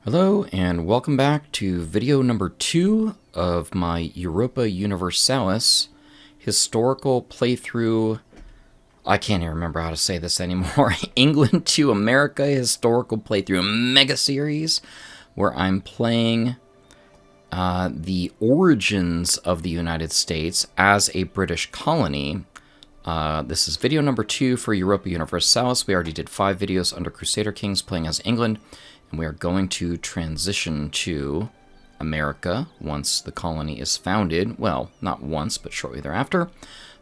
Hello and welcome back to video number 2 of my Europa Universalis historical playthrough. I can't even remember how to say this anymore. England to America historical playthrough mega series, where I'm playing the origins of the United States as a British colony. This is video number 2 for Europa Universalis. We already did 5 videos under Crusader Kings playing as England. And we are going to transition to America once the colony is founded. Well, not once, but shortly thereafter.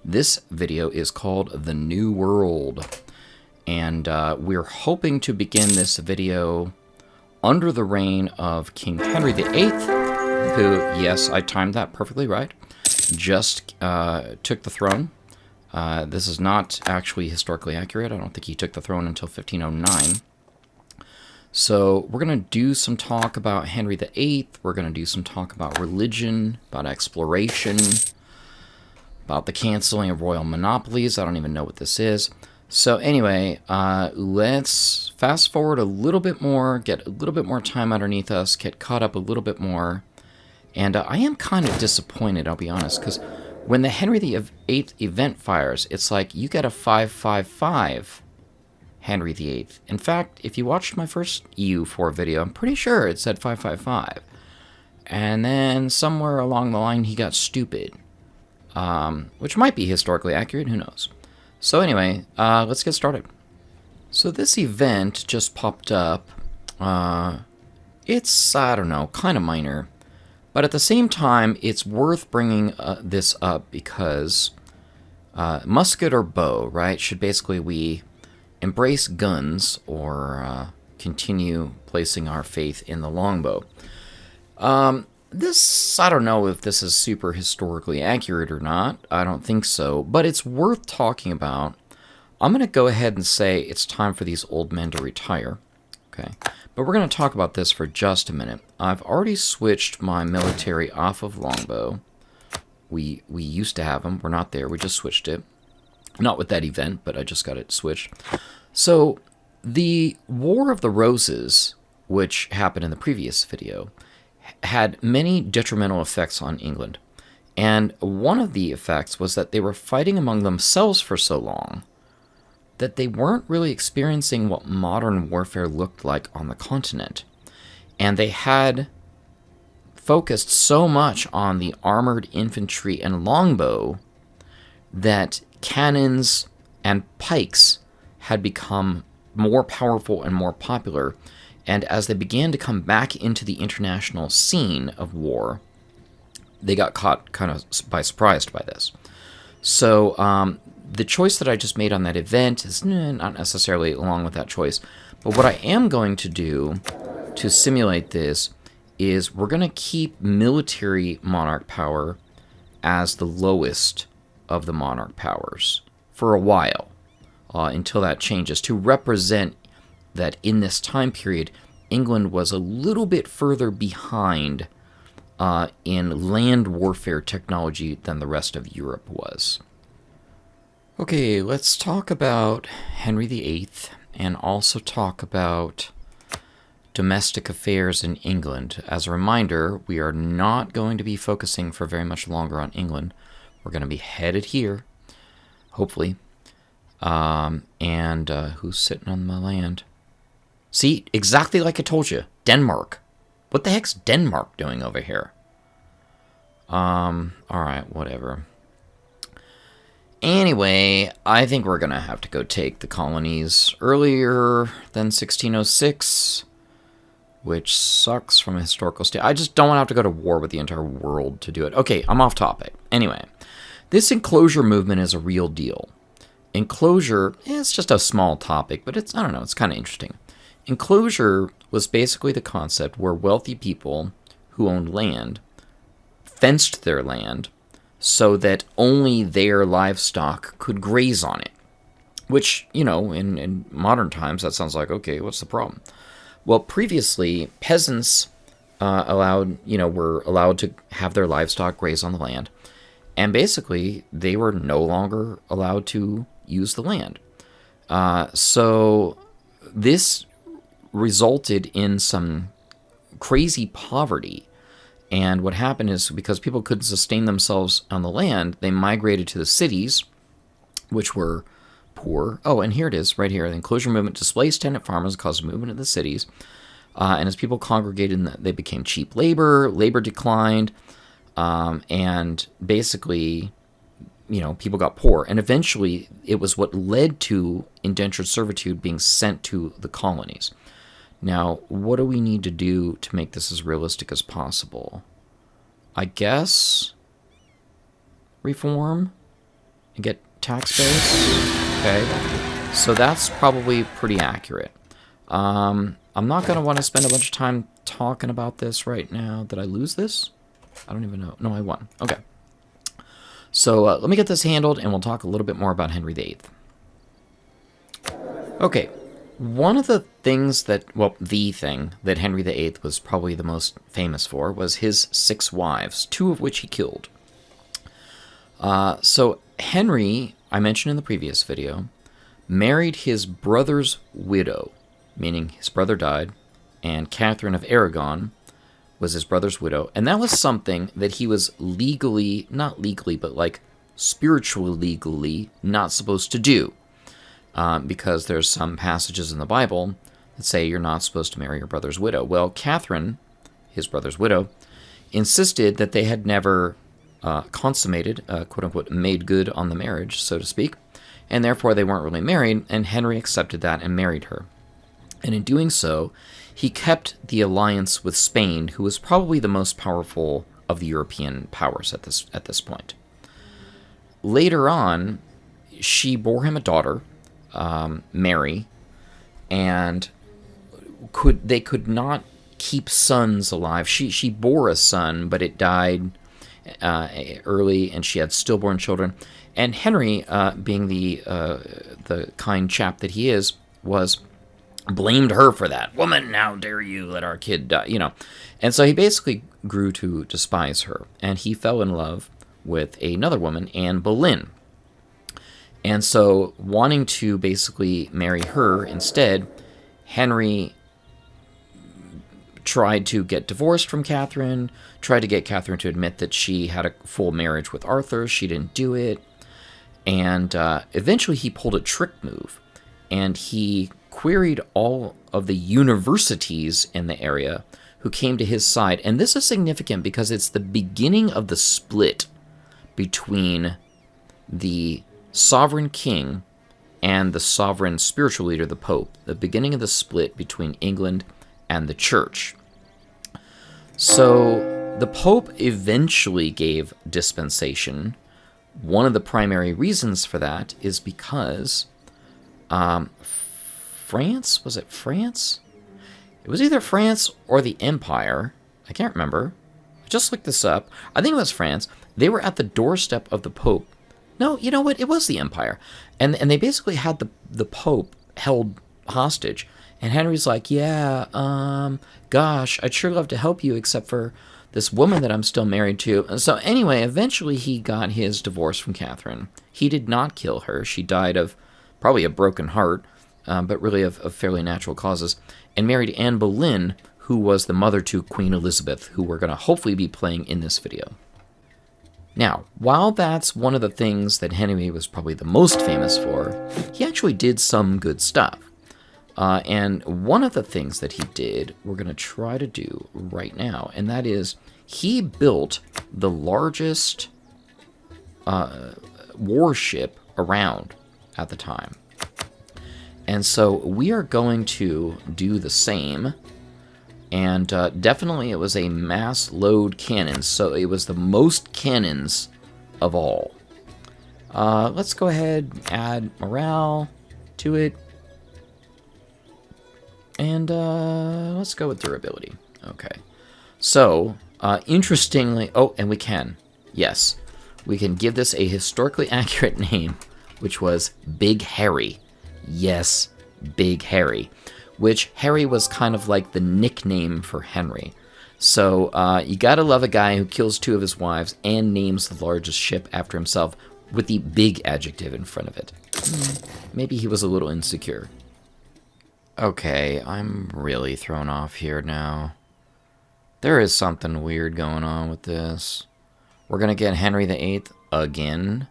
This video is called The New World. And we're hoping to begin this video under the reign of King Henry VIII, who, yes, I timed that perfectly right, just took the throne. This is not actually historically accurate. I don't think he took the throne until 1509. So we're going to do some talk about Henry VIII, we're going to do some talk about religion, about exploration, about the canceling of royal monopolies. I don't even know what this is. So anyway, let's fast forward a little bit more, get a little bit more time underneath us, get caught up a little bit more. And I am kind of disappointed, I'll be honest, because when the Henry VIII event fires, it's like you get a 555. Henry VIII. In fact, if you watched my first EU4 video, I'm pretty sure it said 555. And then somewhere along the line, he got stupid. Which might be historically accurate, who knows. So anyway, let's get started. So this event just popped up. It's, I don't know, kind of minor. But at the same time, it's worth bringing this up because musket or bow, right, should basically we embrace guns or continue placing our faith in the longbow. This, I don't know if this is super historically accurate or not. I don't think so, but it's worth talking about. I'm going to go ahead and say it's time for these old men to retire. Okay, but we're going to talk about this for just a minute. I've already switched my military off of longbow. We used to have them. We're not there. We just switched it. Not with that event, but I just got it switched. So, the War of the Roses, which happened in the previous video, had many detrimental effects on England. And one of the effects was that they were fighting among themselves for so long that they weren't really experiencing what modern warfare looked like on the continent. And they had focused so much on the armored infantry and longbow that cannons and pikes had become more powerful and more popular, and as they began to come back into the international scene of war, they got caught kind of by surprise by this. So the choice that I just made on that event is not necessarily along with that choice, but what I am going to do to simulate this is we're going to keep military monarch power as the lowest of the monarch powers for a while, until that changes, to represent that in this time period, England was a little bit further behind in land warfare technology than the rest of Europe was. Okay, let's talk about Henry VIII and also talk about domestic affairs in England. As a reminder, we are not going to be focusing for very much longer on England. We're going to be headed here, hopefully. And who's sitting on my land? See, exactly like I told you, Denmark. What the heck's Denmark doing over here? Alright, whatever. Anyway, I think we're going to have to go take the colonies earlier than 1606, which sucks from a historical state. I just don't want to have to go to war with the entire world to do it. Okay, I'm off topic. Anyway, this enclosure movement is a real deal. Enclosure, it's just a small topic, but it's, I don't know, it's kind of interesting. Enclosure was basically the concept where wealthy people who owned land fenced their land so that only their livestock could graze on it. Which, you know, in modern times, that sounds like, okay, what's the problem? Well, previously, peasants were allowed to have their livestock graze on the land. And basically, they were no longer allowed to use the land. So this resulted in some crazy poverty. And what happened is, because people couldn't sustain themselves on the land, they migrated to the cities, which were poor. Oh, and here it is, right here. The enclosure movement displaced tenant farmers and caused movement in the cities. And as people congregated, they became cheap labor. Labor declined. And basically, people got poor. And eventually, it was what led to indentured servitude being sent to the colonies. Now, what do we need to do to make this as realistic as possible? I guess reform and get tax base. Okay, so that's probably pretty accurate. I'm not going to want to spend a bunch of time talking about this right now. Did I lose this? I don't even know. No, I won. Okay. So let me get this handled, and we'll talk a little bit more about Henry VIII. Okay. One of the things the thing that Henry VIII was probably the most famous for was his 6 wives, 2 of which he killed. So Henry, I mentioned in the previous video, married his brother's widow, meaning his brother died, and Catherine of Aragon was his brother's widow, and that was something that he was not legally, but like spiritually legally not supposed to do. Because there's some passages in the Bible that say you're not supposed to marry your brother's widow. Well, Catherine, his brother's widow, insisted that they had never consummated, quote-unquote, made good on the marriage, so to speak, and therefore they weren't really married, and Henry accepted that and married her. And in doing so, he kept the alliance with Spain, who was probably the most powerful of the European powers at this point. Later on, she bore him a daughter, Mary, and they could not keep sons alive. She bore a son, but it died early, and she had stillborn children. And Henry, being the kind chap that he is, blamed her for that. Woman, how dare you let our kid die? And so he basically grew to despise her, and he fell in love with another woman, Anne Boleyn. And so, wanting to basically marry her instead, Henry tried to get divorced from Catherine, tried to get Catherine to admit that she had a full marriage with Arthur. She didn't do it. And eventually he pulled a trick move, and he queried all of the universities in the area who came to his side. And this is significant because it's the beginning of the split between the sovereign king and the sovereign spiritual leader, the Pope, the beginning of the split between England and the Church. So the Pope eventually gave dispensation. One of the primary reasons for that is because France, was it France? It was either France or the Empire. I can't remember. I just looked this up. I think it was France. They were at the doorstep of the Pope. No, you know what? It was the Empire. And they basically had the Pope held hostage. And Henry's like, yeah, gosh, I'd sure love to help you except for this woman that I'm still married to. And so anyway, eventually he got his divorce from Catherine. He did not kill her. She died of probably a broken heart, but really of fairly natural causes, and married Anne Boleyn, who was the mother to Queen Elizabeth, who we're going to hopefully be playing in this video. Now, while that's one of the things that Henry was probably the most famous for, he actually did some good stuff. And one of the things that he did, we're going to try to do right now, and that is he built the largest warship around at the time. And so we are going to do the same. And definitely it was a mass load cannon, so it was the most cannons of all. Let's go ahead and add morale to it. And let's go with durability. Okay. So, interestingly, and we can. Yes. We can give this a historically accurate name, which was Big Harry. Yes, Big Harry. Which Harry was kind of like the nickname for Henry. So you gotta love a guy who kills 2 of his wives and names the largest ship after himself with the big adjective in front of it. Maybe he was a little insecure. Okay, I'm really thrown off here now. There is something weird going on with this. We're going to get Henry VIII again.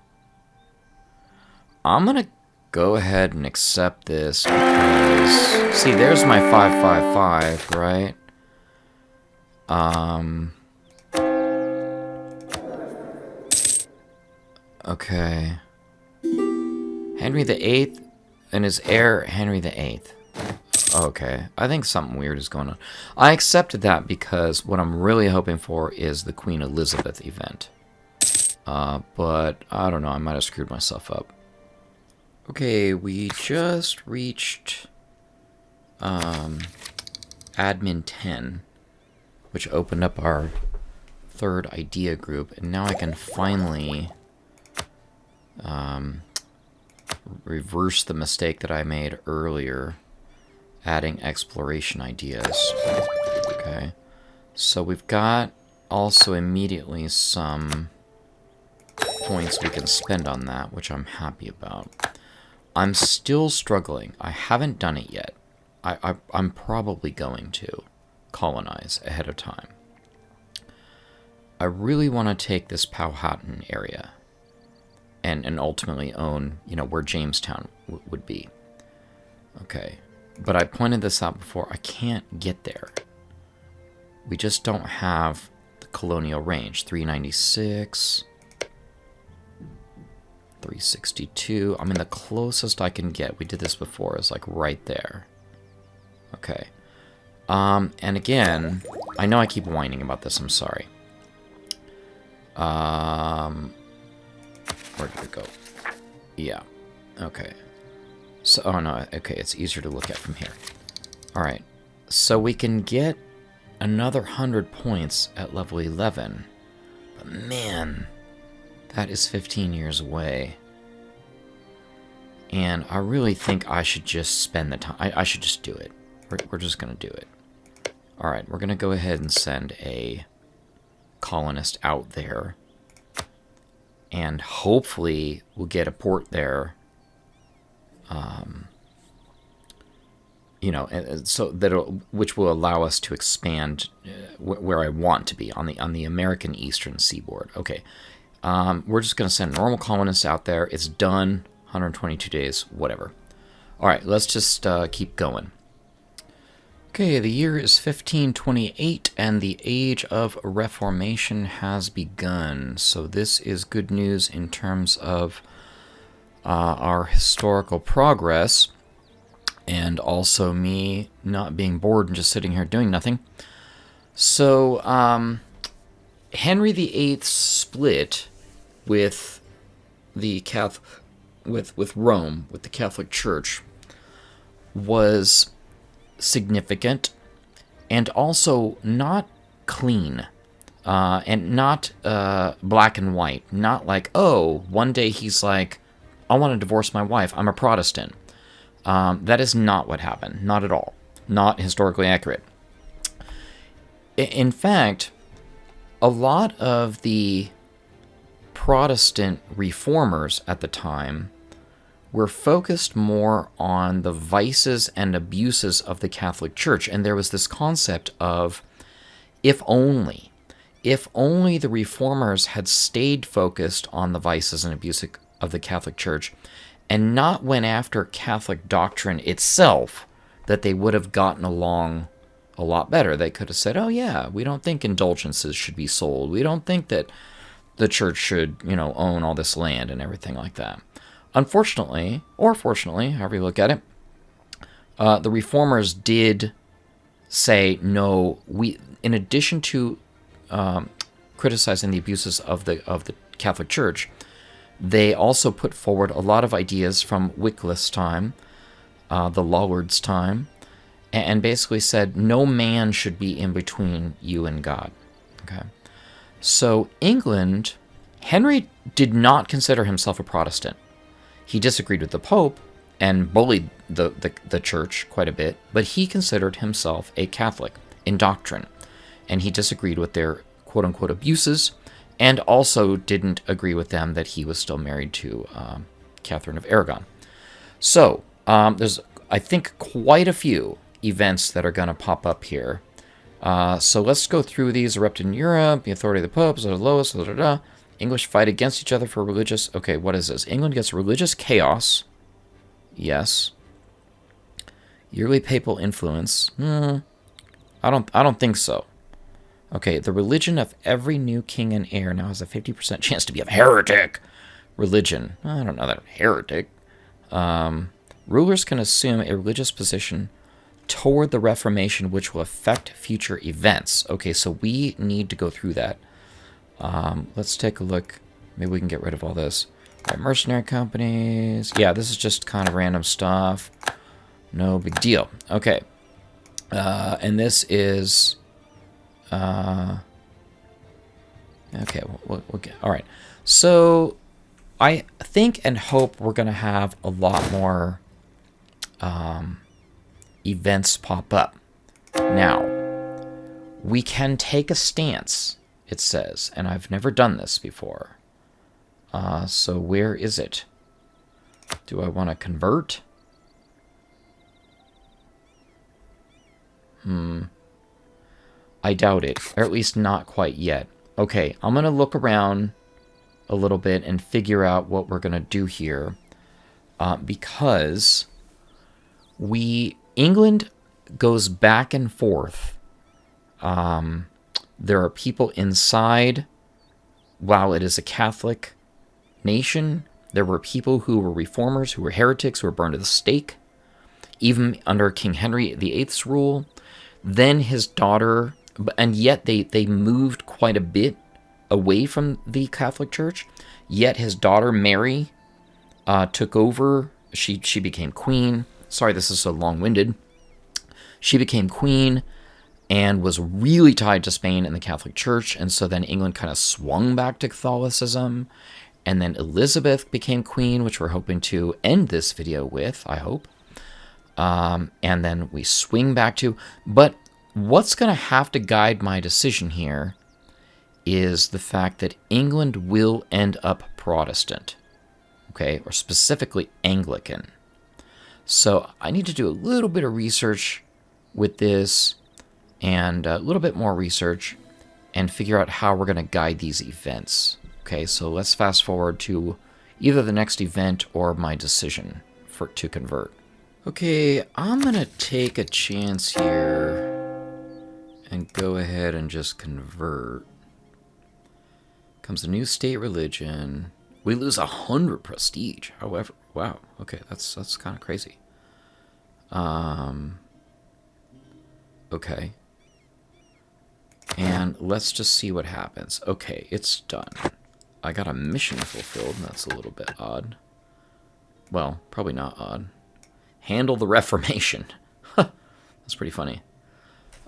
I'm going to go ahead and accept this because... See, there's my 555, right? Okay. Henry VIII and his heir, Henry VIII. Okay, I think something weird is going on. I accepted that because what I'm really hoping for is the Queen Elizabeth event. But I don't know, I might have screwed myself up. Okay, we just reached admin 10, which opened up our third idea group, and now I can finally reverse the mistake that I made earlier, adding exploration ideas. Okay, so we've got also immediately some points we can spend on that, which I'm happy about. I'm still struggling. I haven't done it yet. I'm probably going to colonize ahead of time. I really want to take this Powhatan area and ultimately own, you know, where Jamestown would be. Okay. But I pointed this out before. I can't get there. We just don't have the colonial range. 396, 362. I mean, the closest I can get, we did this before, is like right there. Okay. And again, I know I keep whining about this. I'm sorry. Where did it go? Yeah. Okay. So, oh no, okay, it's easier to look at from here. Alright, so we can get another 100 points at level 11. But man, that is 15 years away. And I really think I should just spend the time. I should just do it. We're just going to do it. Alright, we're going to go ahead and send a colonist out there. And hopefully we'll get a port there. You know, so that which will allow us to expand where I want to be on the American Eastern Seaboard. Okay, we're just going to send normal colonists out there. It's done. 122 days, whatever. All right, let's just keep going. Okay, the year is 1528, and the Age of Reformation has begun. So this is good news in terms of our historical progress, and also me not being bored and just sitting here doing nothing. So, Henry VIII split with the with Rome, with the Catholic Church, was significant and also not clean. And not black and white. Not like, oh, one day he's like, I want to divorce my wife. I'm a Protestant. That is not what happened. Not at all. Not historically accurate. In fact, a lot of the Protestant reformers at the time were focused more on the vices and abuses of the Catholic Church. And there was this concept of, if only the reformers had stayed focused on the vices and abuses of the Catholic Church and not went after Catholic doctrine itself, that they would have gotten along a lot better. They could have said, oh yeah, we don't think indulgences should be sold. We don't think that the church should, you know, own all this land and everything like that. Unfortunately, or fortunately, however you look at it, the reformers did say, no, we, in addition to criticizing the abuses of the Catholic Church, they also put forward a lot of ideas from Wycliffe's time, the Lollards' time, and basically said no man should be in between you and God. Okay, so England, Henry did not consider himself a Protestant. He disagreed with the Pope and bullied the church quite a bit, but he considered himself a Catholic in doctrine, and he disagreed with their quote-unquote abuses, and also didn't agree with them that he was still married to Catherine of Aragon. So there's, I think, quite a few events that are going to pop up here So let's go through these. Erupted in Europe, the authority of the popes are the lowest, da, da, da. English fight against each other for religious... Okay, what is this? England gets religious chaos. Yes. Yearly papal influence. I don't think so. Okay, the religion of every new king and heir now has a 50% chance to be a heretic religion. I don't know that heretic. Rulers can assume a religious position toward the Reformation, which will affect future events. Okay, so we need to go through that. Let's take a look. Maybe we can get rid of all this. All right, mercenary companies. Yeah, this is just kind of random stuff. No big deal. Okay. And this is... okay, we'll get... All right. So, I think and hope we're going to have a lot more events pop up. Now, we can take a stance, it says, and I've never done this before. So where is it? Do I want to convert? I doubt it, or at least not quite yet. Okay, I'm going to look around a little bit and figure out what we're going to do here. Because England goes back and forth. There are people inside, while it is a Catholic nation, there were people who were reformers, who were heretics, who were burned at the stake, even under King Henry VIII's rule. Then his daughter, and yet they moved quite a bit away from the Catholic Church, yet his daughter Mary took over. She became queen. Sorry, this is so long-winded. She became queen and was really tied to Spain and the Catholic Church, and so then England kind of swung back to Catholicism, and then Elizabeth became queen, which we're hoping to end this video with, I hope. And then we swing back to... But what's going to have to guide my decision here is the fact that England will end up Protestant, okay, or specifically Anglican. So I need to do a little bit of research with this, and a little bit more research, and figure out how we're going to guide these events. Okay, so let's fast forward to either the next event or my decision to convert. Okay, I'm going to take a chance here and go ahead and just convert. Comes a new state religion. We lose 100 prestige, however. Wow, okay, that's kind of crazy. Okay. And let's just see what happens. Okay, it's done. I got a mission fulfilled. That's a little bit odd. Well, probably not odd. Handle the Reformation. That's pretty funny.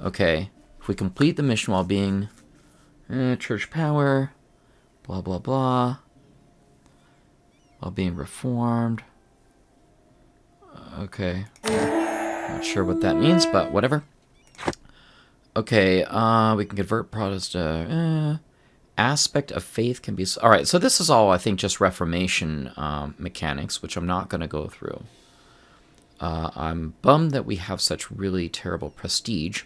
Okay, if we complete the mission while being church power, blah, blah, blah, while being reformed. Okay. Not sure what that means, but whatever. Okay, we can convert Protestant. Aspect of faith can be... All right, so this is all, I think, just Reformation mechanics, which I'm not going to go through. I'm bummed that we have such really terrible prestige,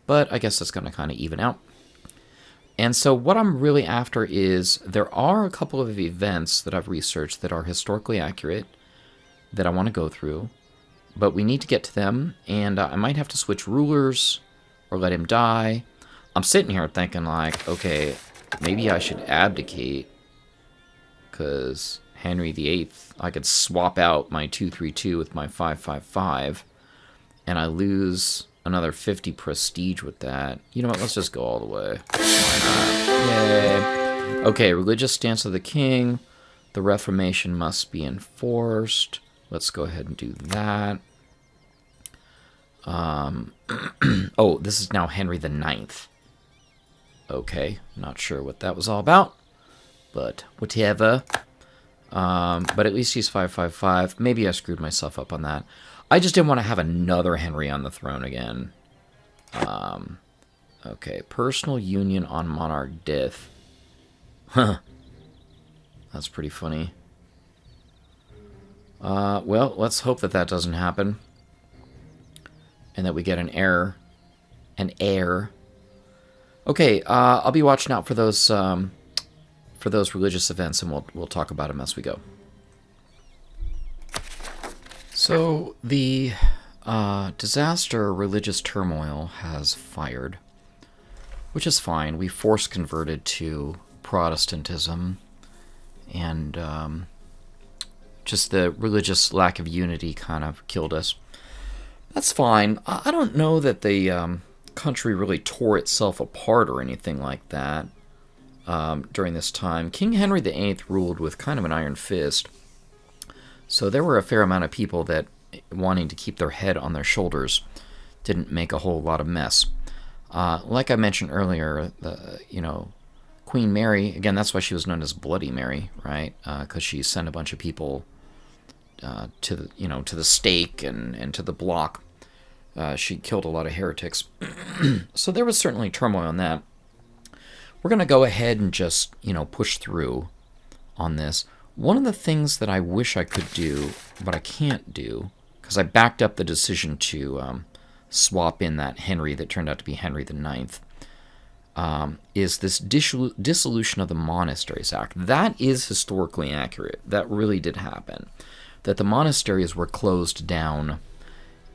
but I guess that's going to kind of even out. And so what I'm really after is there are a couple of events that I've researched that are historically accurate that I want to go through, but we need to get to them, and I might have to switch rulers or let him die. I'm sitting here thinking like, okay, maybe I should abdicate, because Henry VIII, I could swap out my 232 with my 555, and I lose another 50 prestige with that. You know what, let's just go all the way. Why not? Yay. Okay, religious stance of the king. The Reformation must be enforced. Let's go ahead and do that. Oh, this is now Henry IX. Okay, not sure what that was all about, but whatever. But at least he's 555. Maybe I screwed myself up on that. I just didn't want to have another Henry on the throne again. Okay, personal union on monarch death. Huh. That's pretty funny. Well, let's hope that that doesn't happen. And that we get an heir. An heir. Okay, I'll be watching out for those religious events, and we'll talk about them as we go. So the disaster religious turmoil has fired, which is fine. We force converted to Protestantism, and just the religious lack of unity kind of killed us. That's fine. I don't know that the country really tore itself apart or anything like that during this time. King Henry VIII ruled with kind of an iron fist, so there were a fair amount of people that, wanting to keep their head on their shoulders, didn't make a whole lot of mess. Like I mentioned earlier, Queen Mary, again, that's why she was known as Bloody Mary, right? Because she sent a bunch of people to the stake and to the block. She killed a lot of heretics. So there was certainly turmoil on that. We're going to go ahead and just, push through on this. One of the things that I wish I could do, but I can't do, because I backed up the decision to swap in that Henry that turned out to be Henry IX, is this dissolution of the Monasteries Act. That is historically accurate. That really did happen. That the monasteries were closed down,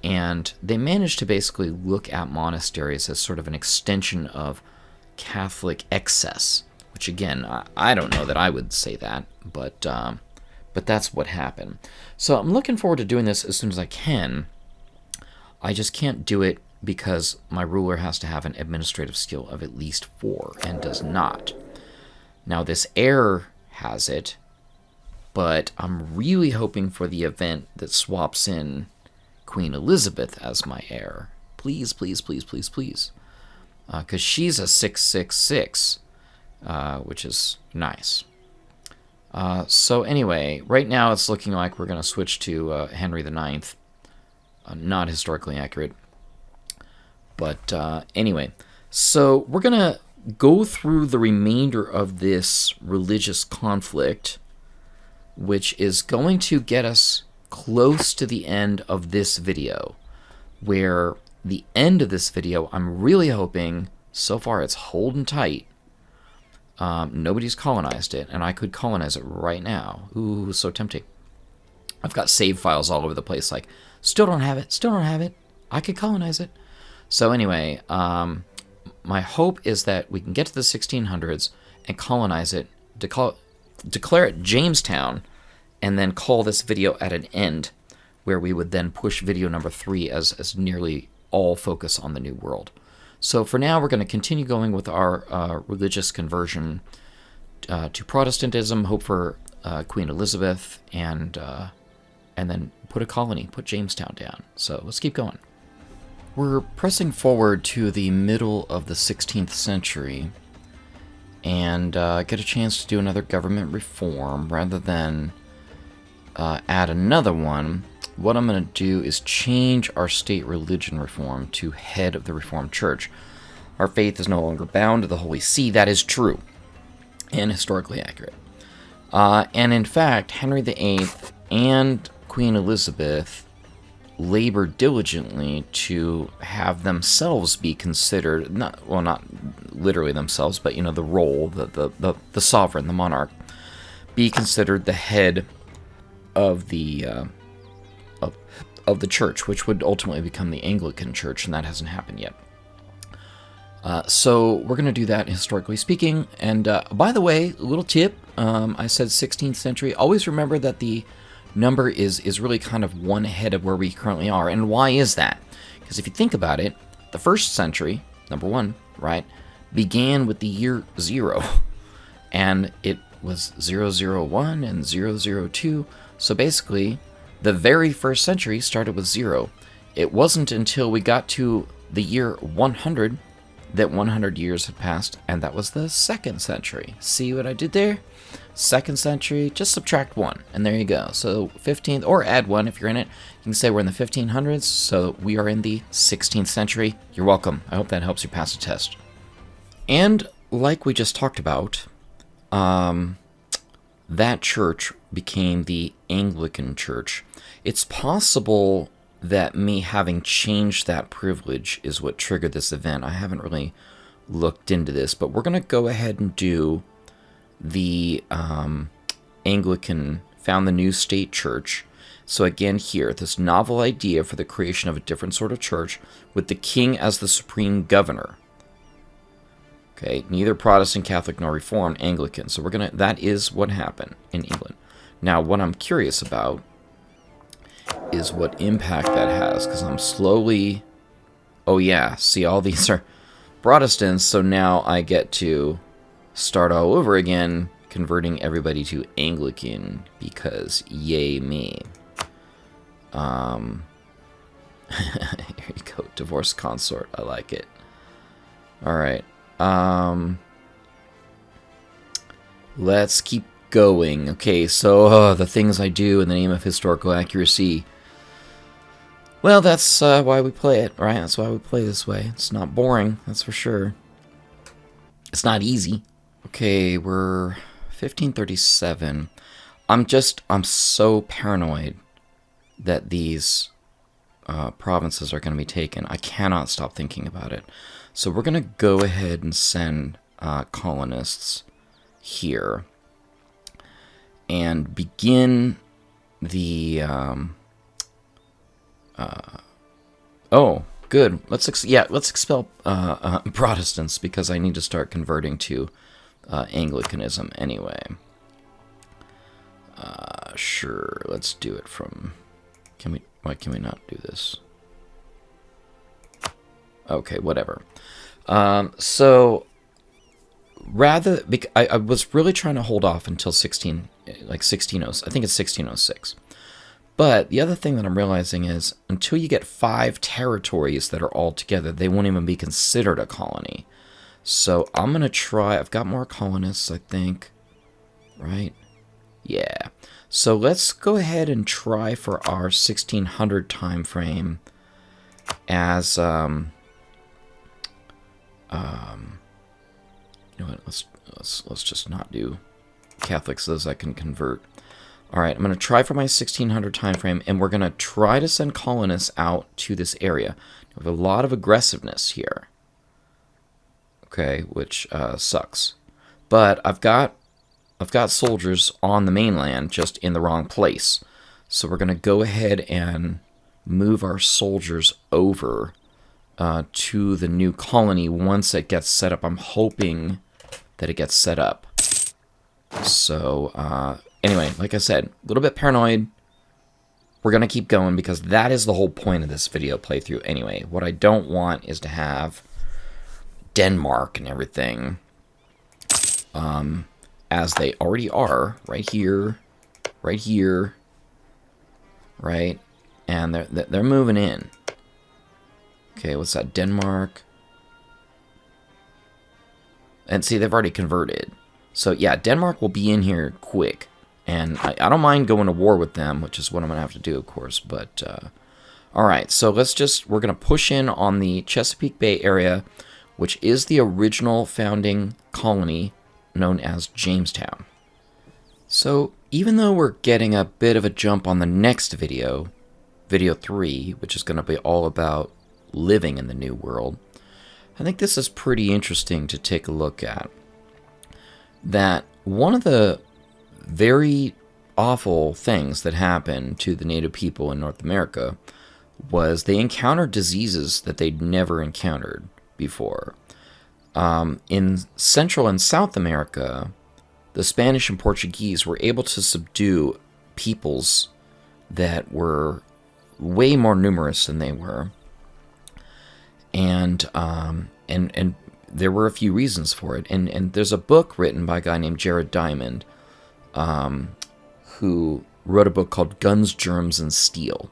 and they managed to basically look at monasteries as sort of an extension of Catholic excess, which again, I don't know that I would say that, but that's what happened. So I'm looking forward to doing this as soon as I can. I just can't do it because my ruler has to have an administrative skill of at least 4, and does not. Now this heir has it, but I'm really hoping for the event that swaps in Queen Elizabeth as my heir. Please, please, please, please, please. Because she's a 666, which is nice. So anyway, right now it's looking like we're going to switch to Henry IX. Not historically accurate. But anyway, so we're going to go through the remainder of this religious conflict, which is going to get us close to the end of this video, where the end of this video, I'm really hoping, so far it's holding tight. Nobody's colonized it, and I could colonize it right now. Ooh, so tempting. I've got save files all over the place, like, still don't have it, I could colonize it. So anyway, my hope is that we can get to the 1600s and colonize it, declare it Jamestown, and then call this video at an end, where we would then push video number 3 as nearly all focus on the New World. So for now, we're going to continue going with our religious conversion to Protestantism, hope for Queen Elizabeth, and then put a colony, put Jamestown down. So let's keep going. We're pressing forward to the middle of the 16th century and get a chance to do another government reform rather than add another one. What I'm going to do is change our state religion reform to head of the Reformed Church. Our faith is no longer bound to the Holy See. That is true and historically accurate. And in fact, Henry VIII and Queen Elizabeth labored diligently to have themselves be considered, not literally themselves, but the role, the sovereign, the monarch, be considered the head of the church, which would ultimately become the Anglican Church, and that hasn't happened yet. So we're going to do that, historically speaking. And by the way, a little tip, I said 16th century. Always remember that the number is really kind of one ahead of where we currently are. And why is that? Because if you think about it, the first century, number 1, right, began with the year 0. And it was 001 and 002. So basically, the very first century started with 0. It wasn't until we got to the year 100 that 100 years had passed, and that was the 2nd century. See what I did there? 2nd century, just subtract 1, and there you go. So 15th, or add 1 if you're in it. You can say we're in the 1500s, so we are in the 16th century. You're welcome. I hope that helps you pass the test. And like we just talked about, that church became the Anglican Church. It's possible that me having changed that privilege is what triggered this event. I haven't really looked into this, but we're going to go ahead and do the Anglican, found the new state church. So again here, this novel idea for the creation of a different sort of church with the king as the supreme governor. Okay, neither Protestant, Catholic, nor Reformed, Anglican. So that is what happened in England. Now, what I'm curious about is what impact that has, because I'm slowly... Oh yeah, see, all these are Protestants, so now I get to start all over again, converting everybody to Anglican, because yay me. Here you go, divorce consort, I like it. Alright, let's keep going. Okay, so the things I do in the name of historical accuracy. Well, that's why we play it, right? That's why we play this way. It's not boring, that's for sure. It's not easy. Okay, we're 1537. I'm so paranoid that these provinces are going to be taken. I cannot stop thinking about it. So we're going to go ahead and send colonists here and begin the... oh, good. Let's expel Protestants, because I need to start converting to Anglicanism anyway. Sure, let's do it from... Why can we not do this? Okay, whatever. So rather, I was really trying to hold off until 1606. I think it's 1606. But the other thing that I'm realizing is, until you get 5 territories that are all together, they won't even be considered a colony. So I'm going to try... I've got more colonists, I think. Right? Yeah. So let's go ahead and try for our 1600 time frame as... you know what? Let's just not do Catholics, those I can convert. All right, I'm going to try for my 1600 time frame, and we're going to try to send colonists out to this area. We have a lot of aggressiveness here, okay, which sucks. But I've got soldiers on the mainland, just in the wrong place. So we're going to go ahead and move our soldiers over to the new colony once it gets set up. I'm hoping that it gets set up. So, anyway, like I said, a little bit paranoid. We're going to keep going, because that is the whole point of this video playthrough anyway. What I don't want is to have Denmark and everything, as they already are, right here, right? And they're moving in. Okay, what's that? Denmark. And see, they've already converted. So yeah, Denmark will be in here quick. And I don't mind going to war with them, which is what I'm going to have to do, of course. But, alright, so we're going to push in on the Chesapeake Bay area, which is the original founding colony known as Jamestown. So, even though we're getting a bit of a jump on the next video, video 3, which is going to be all about living in the New World, I think this is pretty interesting to take a look at. That one of the very awful things that happened to the native people in North America was they encountered diseases that they'd never encountered before. In Central and South America, the Spanish and Portuguese were able to subdue peoples that were way more numerous than they were. And there were a few reasons for it. And there's a book written by a guy named Jared Diamond, who wrote a book called Guns, Germs, and Steel.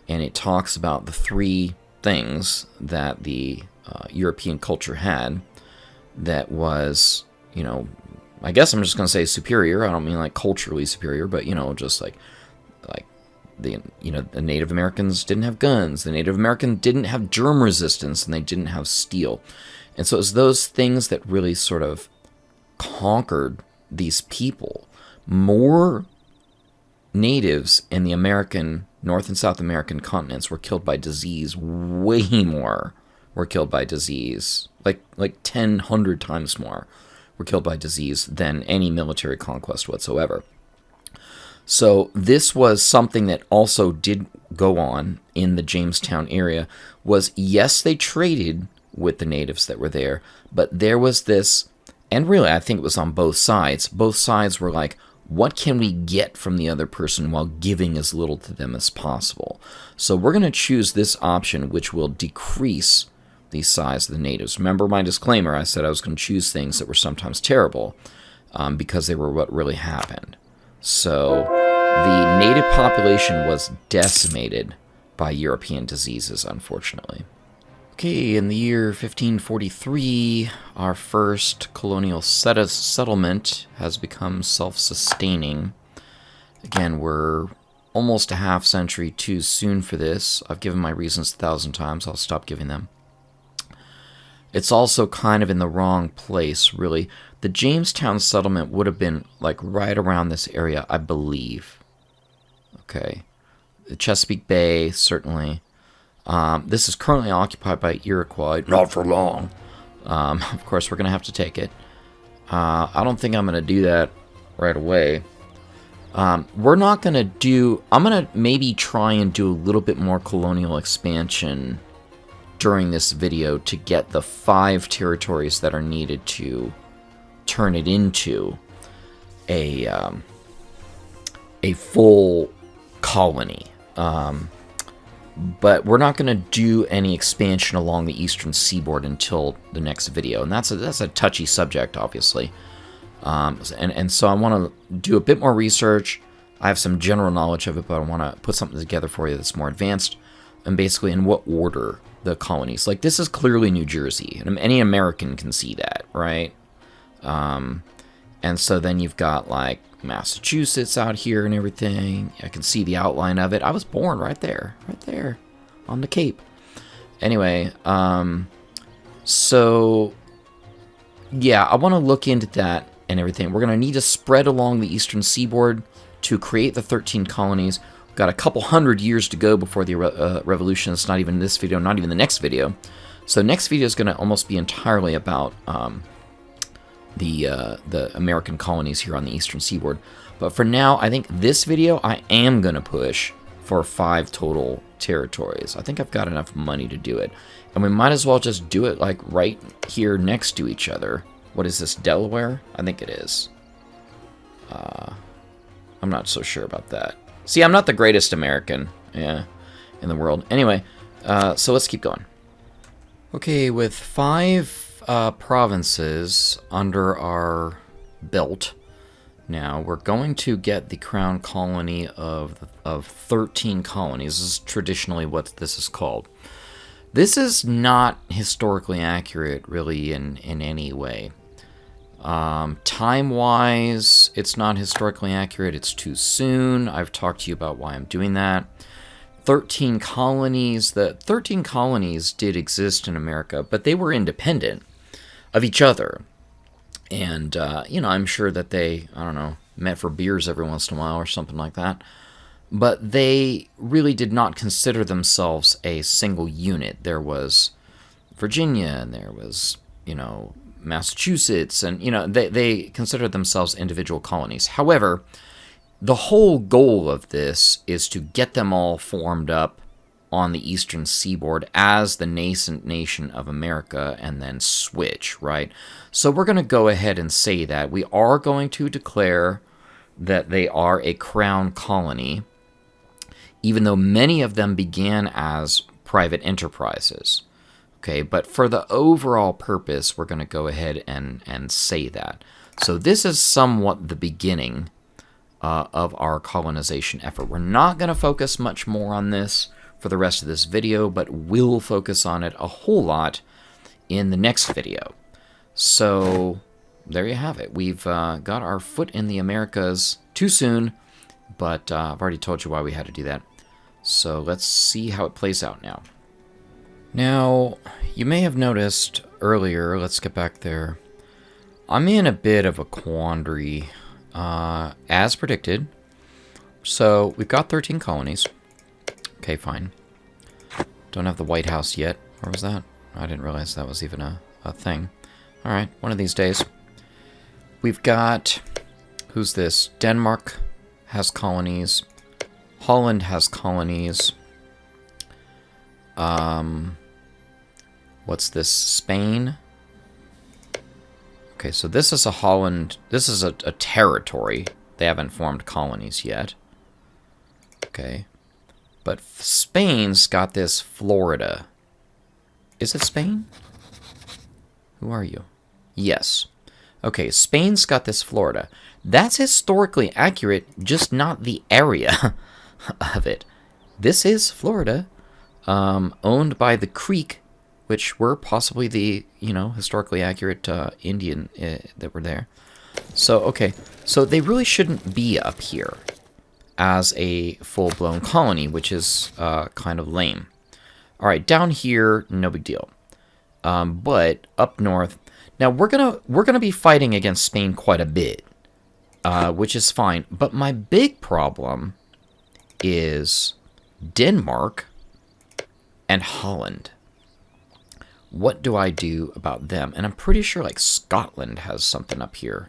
And it talks about the 3 things that the European culture had that was, you know, I guess I'm just going to say superior. I don't mean like culturally superior, but, you know, just like the Native Americans didn't have guns. The Native American didn't have germ resistance, and they didn't have steel. And so it was those things that really sort of conquered these people. More natives in the American, North and South American continents were killed by disease. Way more were killed by disease like 10, 100 times more were killed by disease than any military conquest whatsoever. So this was something that also did go on in the Jamestown area. Was, yes, they traded with the natives that were there, but there was this, and really I think it was on both sides. Both sides were like, what can we get from the other person while giving as little to them as possible? So we're going to choose this option, which will decrease the size of the natives. Remember my disclaimer, I said I was going to choose things that were sometimes terrible because they were what really happened. So the native population was decimated by European diseases, unfortunately. Okay, in the year 1543, our first colonial settlement has become self-sustaining. Again, we're almost a half century too soon for this. I've given my reasons 1,000 times. I'll stop giving them. It's also kind of in the wrong place, really. The Jamestown settlement would have been like right around this area, I believe. Okay. The Chesapeake Bay, certainly. This is currently occupied by Iroquois. Not for long. Of course, we're going to have to take it. I don't think I'm going to do that right away. We're not going to do... I'm going to maybe try and do a little bit more colonial expansion during this video to get the 5 territories that are needed to turn it into a full colony. But we're not going to do any expansion along the eastern seaboard until the next video, and that's a touchy subject, obviously. And so I want to do a bit more research. I have some general knowledge of it, but I want to put something together for you that's more advanced, and basically in what order the colonies. Like, this is clearly New Jersey, and any American can see that, right? And so then you've got, like, Massachusetts out here and everything. I can see the outline of it. I was born right there on the Cape. Anyway, so yeah, I want to look into that and everything. We're going to need to spread along the eastern seaboard to create the 13 colonies. We've got a couple hundred years to go before the revolution. It's not even this video, not even the next video. So the next video is going to almost be entirely about the American colonies here on the eastern seaboard. But for now, I think this video I am going to push for 5 total territories. I think I've got enough money to do it. And we might as well just do it like right here next to each other. What is this, Delaware? I think it is. I'm not so sure about that. See, I'm not the greatest American in the world. Anyway, so let's keep going. Okay, with 5 provinces under our belt now, we're going to get the crown colony of 13 colonies. This is traditionally what this is called. This is not historically accurate, really, in any way. Time-wise, it's not historically accurate. It's too soon. I've talked to you about why I'm doing that. 13 colonies. The 13 colonies did exist in America, but they were independent of each other. And, I'm sure that they, met for beers every once in a while or something like that. But they really did not consider themselves a single unit. There was Virginia, and there was, Massachusetts, and, they considered themselves individual colonies. However, the whole goal of this is to get them all formed up on the eastern seaboard as the nascent nation of America and then switch, right? So we're going to go ahead and say that we are going to declare that they are a crown colony, even though many of them began as private enterprises. Okay, but for the overall purpose, we're going to go ahead and say that. So this is somewhat the beginning of our colonization effort. We're not going to focus much more on this for the rest of this video, but we'll focus on it a whole lot in the next video. So there you have it. We've got our foot in the Americas too soon, but I've already told you why we had to do that. So let's see how it plays out now. Now, you may have noticed earlier, let's get back there, I'm in a bit of a quandary, as predicted. So we've got 13 colonies. Okay, fine. Don't have the White House yet. Where was that? I didn't realize that was even a thing. All right, one of these days. We've got, who's this? Denmark has colonies. Holland has colonies. What's this? Spain? Okay, so this is a Holland. This is a territory. They haven't formed colonies yet. Okay. But Spain's got this Florida. Is it Spain? Who are you? Yes. Okay, Spain's got this Florida. That's historically accurate, just not the area of it. This is Florida, owned by the Creek, which were possibly the, historically accurate Indian that were there. So, okay, so they really shouldn't be up here as a full-blown colony, which is kind of lame. All right, down here, no big deal. But up north, now we're gonna be fighting against Spain quite a bit, which is fine. But my big problem is Denmark and Holland. What do I do about them? And I'm pretty sure like Scotland has something up here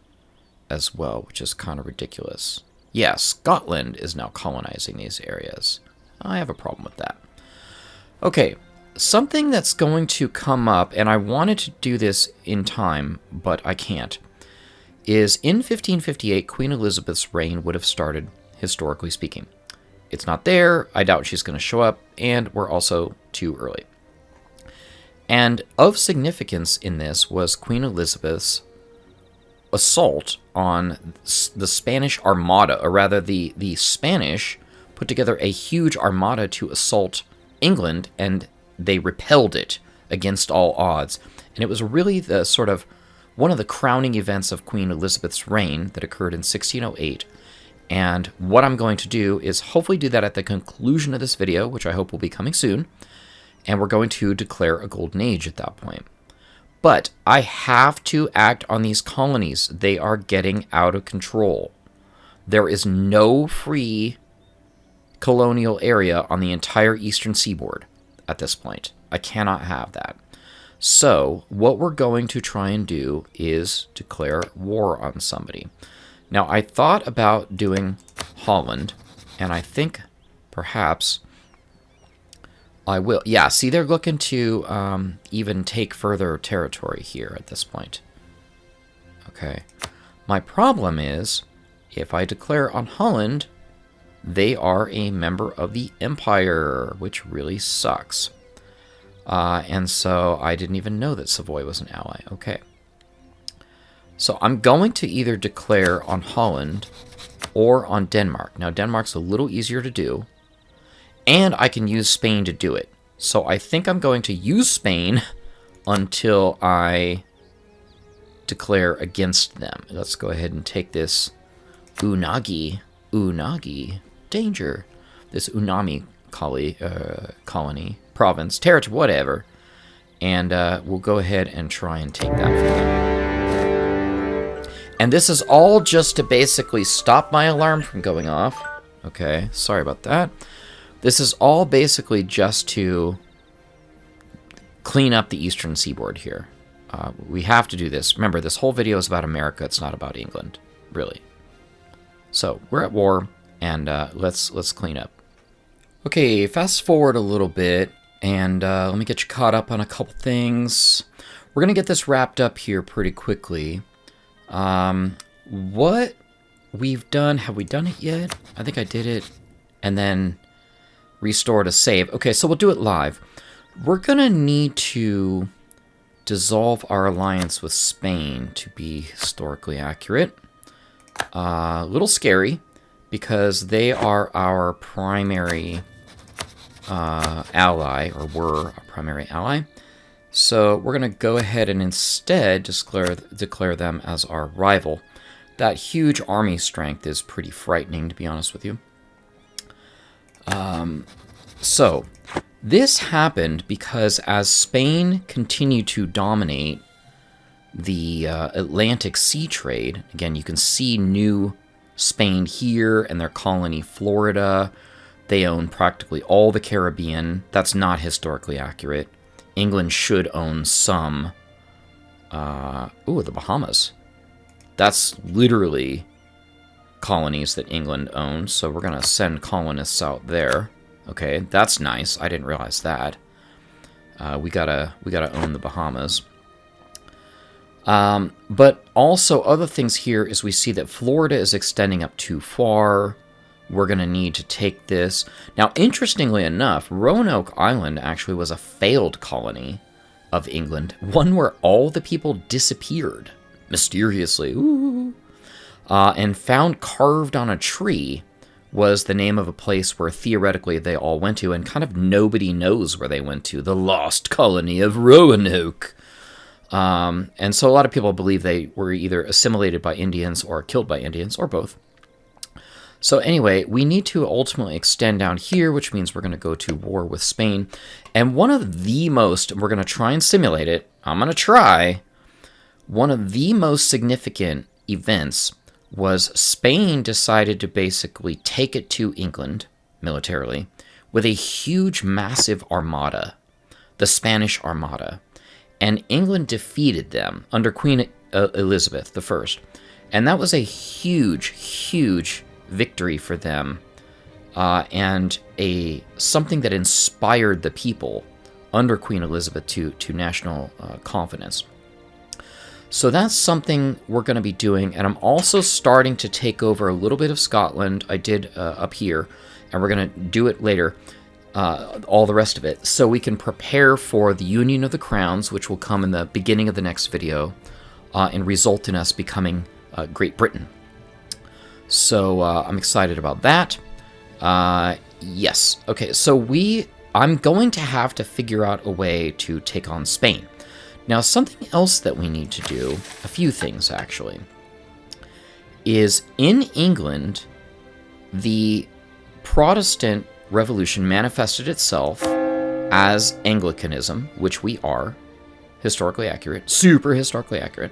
as well, which is kind of ridiculous. Yeah, Scotland is now colonizing these areas. I have a problem with that. Okay, something that's going to come up, and I wanted to do this in time, but I can't, is in 1558, Queen Elizabeth's reign would have started, historically speaking. It's not there. I doubt she's going to show up, and we're also too early. And of significance in this was Queen Elizabeth's assault on the Spanish Armada, or rather the Spanish put together a huge armada to assault England, and they repelled it against all odds. And it was really the sort of one of the crowning events of Queen Elizabeth's reign that occurred in 1608. And what I'm going to do is hopefully do that at the conclusion of this video, which I hope will be coming soon. And we're going to declare a golden age at that point. But I have to act on these colonies. They are getting out of control. There is no free colonial area on the entire eastern seaboard at this point. I cannot have that. So what we're going to try and do is declare war on somebody. Now, I thought about doing Holland, and I think perhaps I will. Yeah, see, they're looking to even take further territory here at this point. Okay. My problem is, if I declare on Holland, they are a member of the Empire, which really sucks. And so I didn't even know that Savoy was an ally. Okay. So I'm going to either declare on Holland or on Denmark. Now, Denmark's a little easier to do, and I can use Spain to do it. So I think I'm going to use Spain until I declare against them. Let's go ahead and take this Unagi, danger. This Unami colony, province, territory, whatever. And we'll go ahead and try and take that from them. And this is all just to basically stop my alarm from going off. Okay, sorry about that. This is all basically just to clean up the eastern seaboard here. We have to do this. Remember, this whole video is about America. It's not about England, really. So we're at war, and let's clean up. Okay, fast forward a little bit, and let me get you caught up on a couple things. We're going to get this wrapped up here pretty quickly. What we've done, have we done it yet? I think I did it, and then restore to save. Okay, so we'll do it live. We're going to need to dissolve our alliance with Spain to be historically accurate. A little scary, because they are our primary ally, or were a primary ally. So we're going to go ahead and instead declare them as our rival. That huge army strength is pretty frightening, to be honest with you. So this happened because as Spain continued to dominate the Atlantic sea trade, again, you can see New Spain here and their colony Florida. They own practically all the Caribbean. That's not historically accurate. England should own some Ooh, the Bahamas. That's literally colonies that England owns, so we're going to send colonists out there. Okay, that's nice. I didn't realize that. We gotta own the Bahamas. But also other things here is we see that Florida is extending up too far. We're going to need to take this. Now, interestingly enough, Roanoke Island actually was a failed colony of England, one where all the people disappeared mysteriously. Ooh. And found carved on a tree was the name of a place where theoretically they all went to, and kind of nobody knows where they went to. The lost colony of Roanoke. And so a lot of people believe they were either assimilated by Indians or killed by Indians, or both. So anyway, we need to ultimately extend down here, which means we're going to go to war with Spain. And one of the most, we're going to try and simulate it, I'm going to try, one of the most significant events was Spain decided to basically take it to England militarily with a huge, massive armada, the Spanish Armada. And England defeated them under Queen Elizabeth I. And that was a huge, huge victory for them, and something that inspired the people under Queen Elizabeth to national confidence. So that's something we're going to be doing, and I'm also starting to take over a little bit of Scotland. I did up here, and we're going to do it later, all the rest of it, so we can prepare for the Union of the Crowns, which will come in the beginning of the next video, and result in us becoming Great Britain. So I'm excited about that. Yes. Okay, so I'm going to have to figure out a way to take on Spain. Now, something else that we need to do, a few things actually, is in England, the Protestant Revolution manifested itself as Anglicanism, which we are, historically accurate, super historically accurate.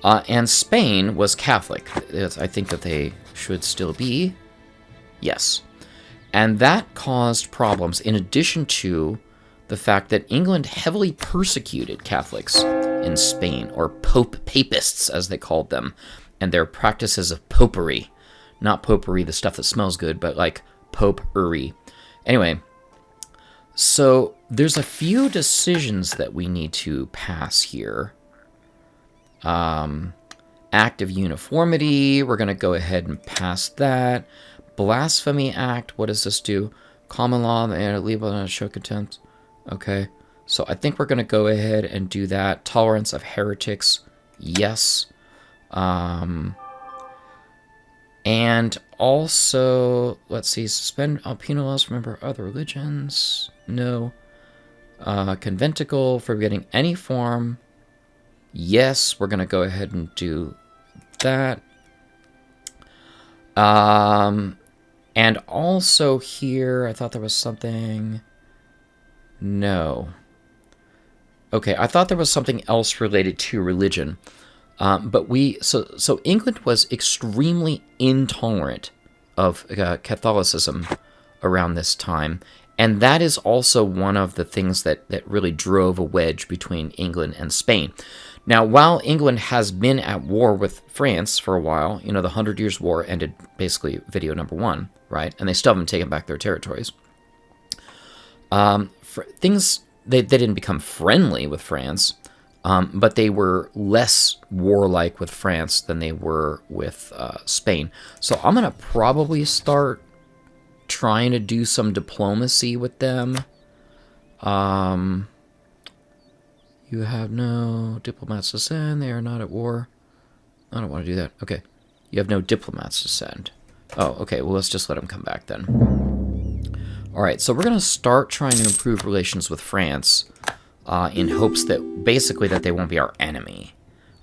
And Spain was Catholic. I think that they should still be. Yes. And that caused problems, in addition to the fact that England heavily persecuted Catholics in Spain, or papists, as they called them, and their practices of popery. Not popery, the stuff that smells good, but like popery. Anyway, so there's a few decisions that we need to pass here. Act of Uniformity, we're going to go ahead and pass that. Blasphemy Act, what does this do? Common law, legal show contempt. Okay, so I think we're going to go ahead and do that. Tolerance of heretics, yes. And also, let's see, suspend penal laws for member of other religions, no. Conventicle, forbidding any form, yes, we're going to go ahead and do that. And also here, I thought there was something. No. Okay, I thought there was something else related to religion. But so England was extremely intolerant of Catholicism around this time. And that is also one of the things that really drove a wedge between England and Spain. Now, while England has been at war with France for a while, the 100 Years' War ended basically video number 1, right? And they still haven't taken back their territories. They didn't become friendly with France, but they were less warlike with France than they were with Spain. So I'm going to probably start trying to do some diplomacy with them. You have no diplomats to send. They are not at war. I don't want to do that. Okay. You have no diplomats to send. Oh, okay. Well, let's just let them come back then. All right. So we're going to start trying to improve relations with France in hopes that basically that they won't be our enemy.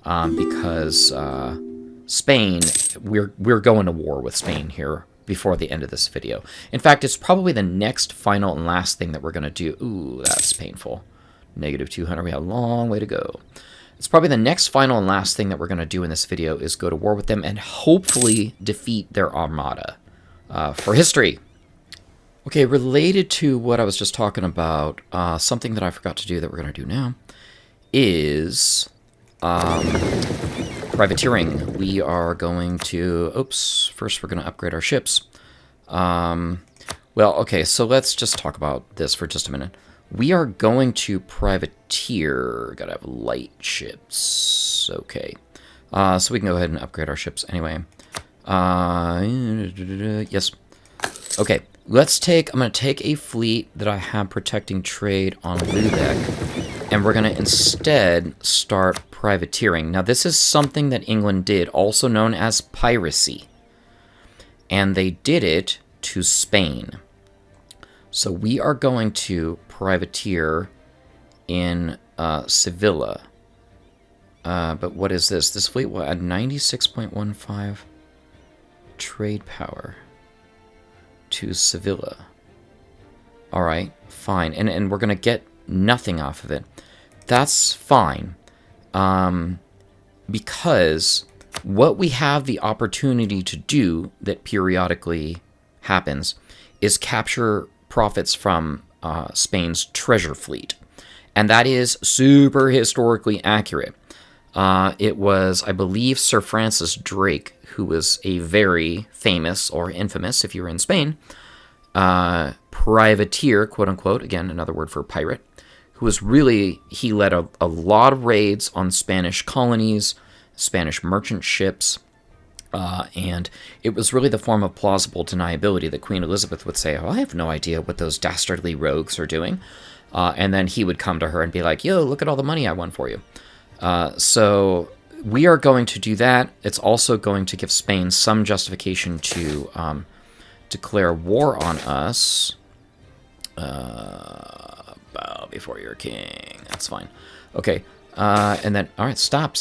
Because Spain, we're going to war with Spain here before the end of this video. In fact, it's probably the next final and last thing that we're going to do. Ooh, that's painful. Negative 200, we have a long way to go. It's probably the next final and last thing that we're going to do in this video is go to war with them and hopefully defeat their armada for history. Okay, related to what I was just talking about, something that I forgot to do that we're going to do now is Privateering. We are going to... Oops. First, we're going to upgrade our ships. Well, okay, so let's just talk about this for just a minute. We are going to privateer. Gotta have light ships. Okay. So we can go ahead and upgrade our ships anyway. Yes. Okay, let's take... I'm going to take a fleet that I have protecting trade on Lubeck, and we're going to instead start privateering. Now, this is something that England did, also known as piracy. And they did it to Spain. So we are going to privateer in Sevilla. But what is this? This fleet will add 96.15 trade power to Sevilla. Alright, fine. And we're going to get nothing off of it. That's fine. Because what we have the opportunity to do that periodically happens is capture profits from Spain's treasure fleet. And that is super historically accurate. It was, I believe, Sir Francis Drake, who was a very famous, or infamous, if you were in Spain, privateer, quote-unquote, again, another word for pirate, who was really, he led a lot of raids on Spanish colonies, Spanish merchant ships, and it was really the form of plausible deniability that Queen Elizabeth would say, oh, I have no idea what those dastardly rogues are doing. And then he would come to her and be like, yo, look at all the money I won for you. So we are going to do that. It's also going to give Spain some justification to declare war on us. Bow before your king. That's fine. Okay. And then, all right, stop.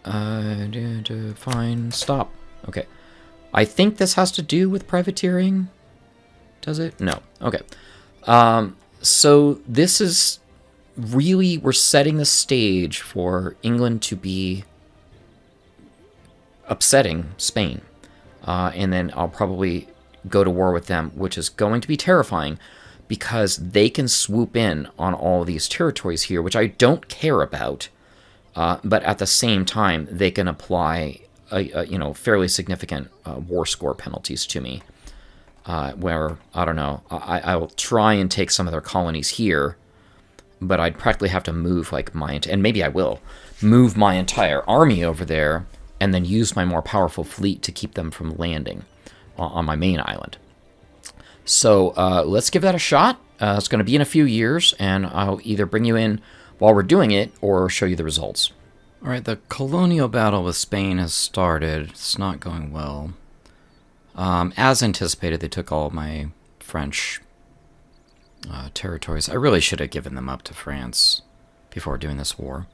Fine, stop. Okay. I think this has to do with privateering. Does it? No. Okay. So this is really, we're setting the stage for England to be upsetting Spain. And then I'll probably go to war with them, which is going to be terrifying because they can swoop in on all these territories here, which I don't care about. But at the same time, they can apply, fairly significant war score penalties to me. Where, I don't know, I will try and take some of their colonies here, but I'd practically have to move, like, and maybe I will, move my entire army over there, and then use my more powerful fleet to keep them from landing on my main island. So, let's give that a shot. It's going to be in a few years, and I'll either bring you in while we're doing it, or show you the results. Alright, the colonial battle with Spain has started. It's not going well. As anticipated, they took all of my French territories. I really should have given them up to France before doing this war.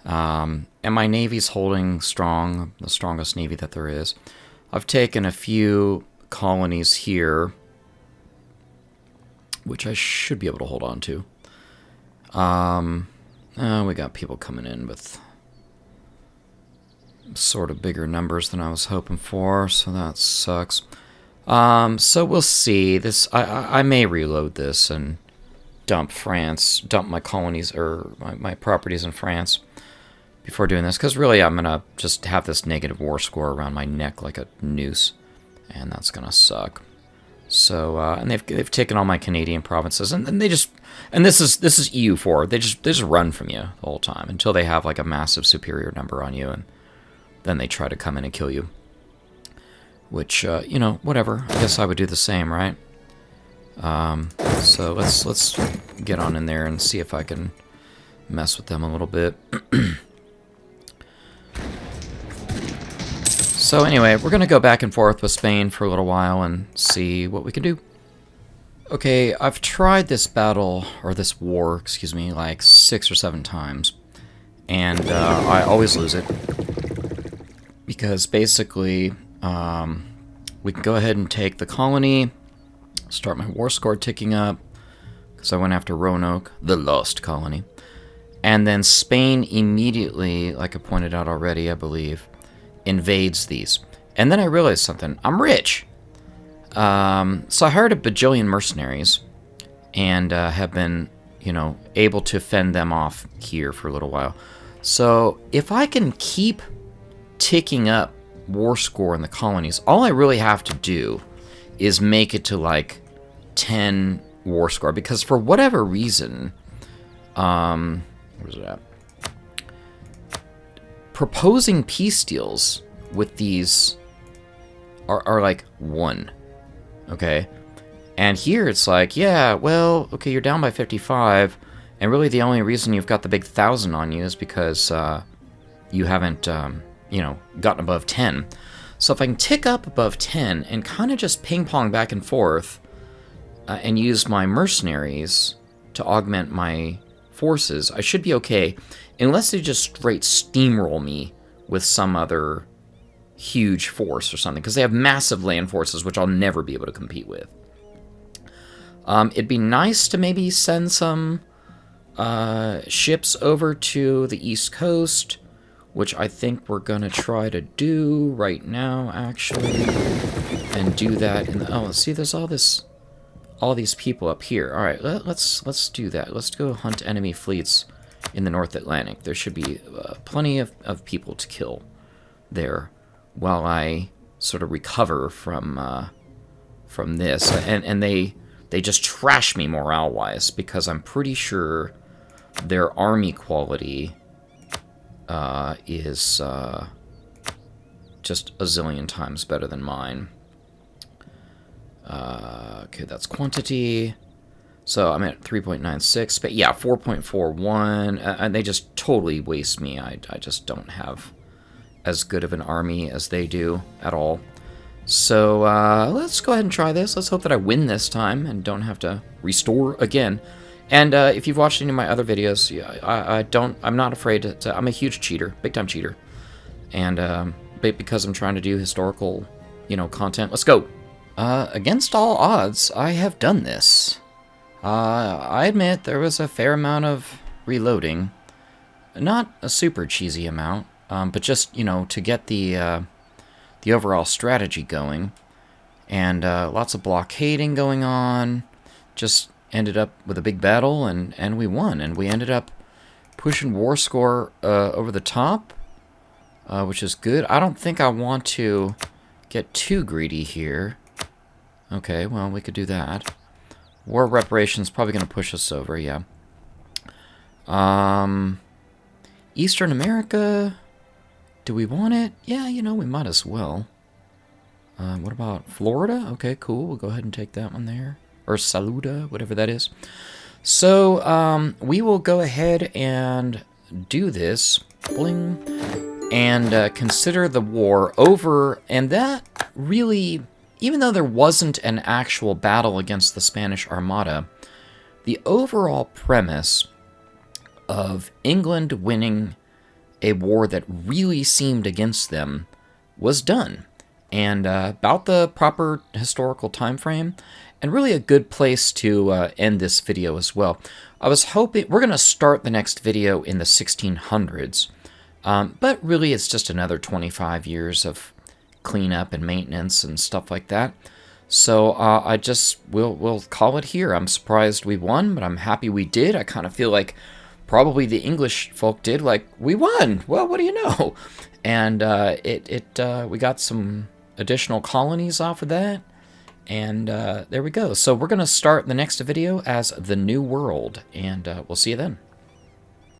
And my navy's holding strong, the strongest navy that there is. I've taken a few colonies here, which I should be able to hold on to. We got people coming in with sort of bigger numbers than I was hoping for, so that sucks. So we'll see. This I may reload this and dump my colonies, or my properties in France before doing this, because really I'm going to just have this negative war score around my neck like a noose, and that's going to suck. So, and they've taken all my Canadian provinces, and they just, and this is EU4. They just run from you the whole time until they have like a massive superior number on you, and then they try to come in and kill you. Which, whatever. I guess I would do the same, right? So let's get on in there and see if I can mess with them a little bit. So anyway, we're going to go back and forth with Spain for a little while and see what we can do. Okay, I've tried this battle, or this war, excuse me, like 6 or 7 times. And I always lose it. Because basically, we can go ahead and take the colony, start my war score ticking up, because I went after Roanoke, the lost colony. And then Spain immediately, like I pointed out already, I believe, invades these. And then I realized something. I'm rich. So I hired a bajillion mercenaries and have been, able to fend them off here for a little while. So if I can keep ticking up war score in the colonies, all I really have to do is make it to like 10 war score, because for whatever reason, where's it at? Proposing peace deals with these are like 1, okay? And here it's like, yeah, well, okay, you're down by 55, and really the only reason you've got the big 1,000 on you is because you haven't, you know, gotten above 10. So if I can tick up above 10 and kind of just ping-pong back and forth and use my mercenaries to augment my forces, I should be okay, unless they just straight steamroll me with some other huge force or something, because they have massive land forces, which I'll never be able to compete with. It'd be nice to maybe send some ships over to the East Coast, which I think we're gonna try to do right now, actually, and do that. Oh, see, there's all these people up here. All right, let's do that. Let's go hunt enemy fleets in the North Atlantic. There should be plenty of people to kill there, while I sort of recover from this. And they just trash me morale-wise, because I'm pretty sure their army quality is just a zillion times better than mine. Okay, that's quantity. So I'm at 3.96, but yeah, 4.41, and they just totally waste me. I just don't have as good of an army as they do at all. So let's go ahead and try this. Let's hope that I win this time and don't have to restore again. And if you've watched any of my other videos, yeah, I'm not afraid to, I'm a huge cheater, big time cheater. And because I'm trying to do historical, you know, content. Let's go. Against all odds, I have done this. I admit there was a fair amount of reloading. Not a super cheesy amount, but just, you know, to get the overall strategy going. And lots of blockading going on. Just ended up with a big battle, and we won. And we ended up pushing war score over the top, which is good. I don't think I want to get too greedy here. Okay, well, we could do that. War reparations probably going to push us over, yeah. Eastern America, do we want it? Yeah, you know, we might as well. What about Florida? Okay, cool. We'll go ahead and take that one there. Or Saluda, whatever that is. So, we will go ahead and do this. Bling. And consider the war over. And that really, even though there wasn't an actual battle against the Spanish Armada, the overall premise of England winning a war that really seemed against them was done. And about the proper historical time frame, and really a good place to end this video as well. I was hoping, we're going to start the next video in the 1600s, but really it's just another 25 years of cleanup and maintenance and stuff like that. So we'll call it here. I'm surprised we won, but I'm happy we did. I kind of feel like probably the English folk did, like, we won. Well, what do you know? And we got some additional colonies off of that. And there we go. So we're going to start the next video as the New World, and we'll see you then.